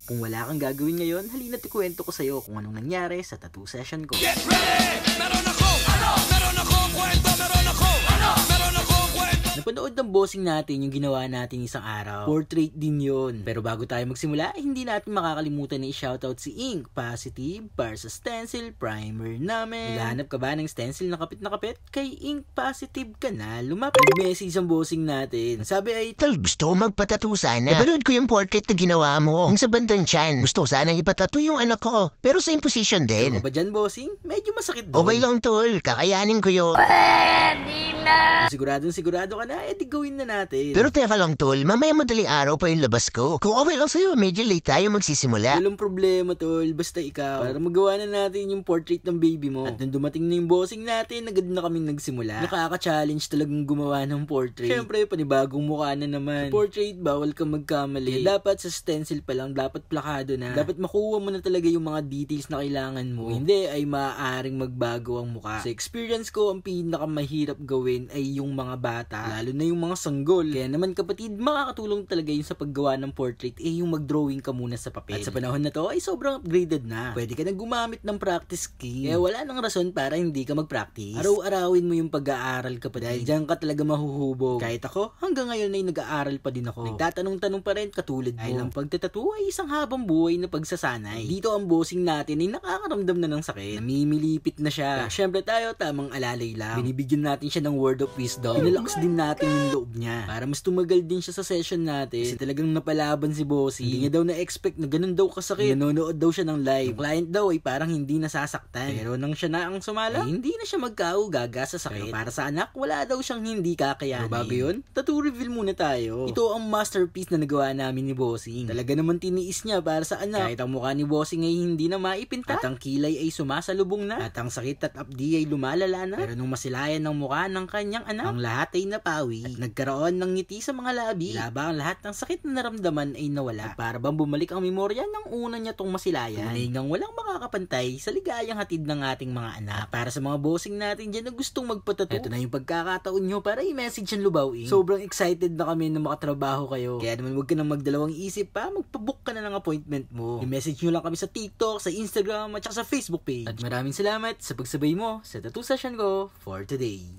Kung wala kang gagawin ngayon, halina't ikwento ko sa'yo kung anong nangyari sa tattoo session ko. Get ready! Meron ako! Ano? Meron ako kwento! Meron ako! Ano? Meron ako kwento! Napanood ng bossing natin yung ginawa natin isang araw. Portrait din yun. Pero bago tayo magsimula, hindi natin makakalimutan na i-shoutout si Ink Positive para sa stencil primer namin. Naghahanap ka ba ng stencil na kapit? Kay Ink Positive ka na. Lumapit message ang bossing natin. Sabi ay, Tal, gusto ko magpatattoo sana. Napanood ko yung portrait na ginawa mo. Yung sa bandang tiyan. Gusto ko sana ipatattoo yung anak ko. Pero same position din. ano ba dyan bossing? Medyo masakit doon. Okay lang, tol. Kakayanin ko yun. Kung sigurado ka na, edi gawin na natin. Pero teka lang, tol. Mamaya madaling araw pa yung labas ko. Kung okay lang sa'yo, medyo late tayo magsisimula. Walang problema tol, basta ikaw. Para magawa na natin yung portrait ng baby mo. At nung dumating na yung bossing natin, agad na kaming nagsimula. Nakaka-challenge talagang gumawa ng portrait. Siyempre, panibagong mukha na naman. Sa portrait, bawal kang magkamali. Kaya dapat sa stencil pa lang, dapat plakado na. Dapat makuha mo na talaga yung mga details na kailangan mo. Hindi ay maaaring magbago ang mukha. Sa experience ko, ang pinakamahirap gawin ay yung mga bata. Lalo na yung mga sanggol. Kaya naman kapatid, makakatulong talaga yung sa paggawa ng portrait yung mag-drawing ka muna sa papel. At sa panahon na to ay sobrang upgraded na. Pwede ka na gumamit ng practice kit. Kaya wala nang rason para hindi ka mag-practice. Araw-arawin mo yung pag-aaral kapatid. Dahil dyan ka talaga mahuhubog. Kahit ako, hanggang ngayon ay nag-aaral pa din ako. Nagtatanong-tanong pa rin katulad mo. Dahil ang pagtatattoo ay isang habang buhay na pagsasanay. Dito ang bossing natin ay nakakaramdam na ng sakit. Namimilipit na siya. Siyempre tayo, tamang alalay lang. Binibigyan natin siya ng word of wisdom. Inalakas din natin yung loob niya. Para mas tumagal din siya sa session natin. Kasi talagang napalaban si bossing. Hindi niya daw na-expect na ganun daw kasakit. Nanonood daw siya ng live. Yung client daw ay parang hindi nasasaktan. Pero nang siya na ang sumala, ay hindi na siya magkaugaga sa sakit. Pero para sa anak, wala daw siyang hindi kakayanin. Pero bago yun, tattoo reveal muna tayo. Ito ang masterpiece na nagawa namin ni bossing. Talaga naman tiniis niya para sa anak. Kahit ang mukha ni bossing ay hindi na maipinta. At ang kilay ay sumasalubong na. At ang sakit at abdi ay lumalala na. Pero nung masilayan ng mukha ng kanyang anak, ang lahat ay napawi. At nagkaroon ng ngiti sa mga labi. Laba ang lahat ng sakit na naramdaman ay nawala. At para bang bumalik ang memorya ng una niya tong masilayan. Tunay ngang walang makakapantay sa ligayang hatid ng ating mga anak. Para sa mga bossing natin dyan na gustong magpatattoo, eto na yung pagkakataon nyo para i-message ang lubawing. Sobrang excited na kami na makatrabaho kayo. Kaya naman huwag ka nang magdalawang isip pa, magpabook ka na ng appointment mo. I-message nyo lang kami sa TikTok, sa Instagram at saka sa Facebook page. At maraming salamat sa pagsabay mo sa tattoo session ko for today.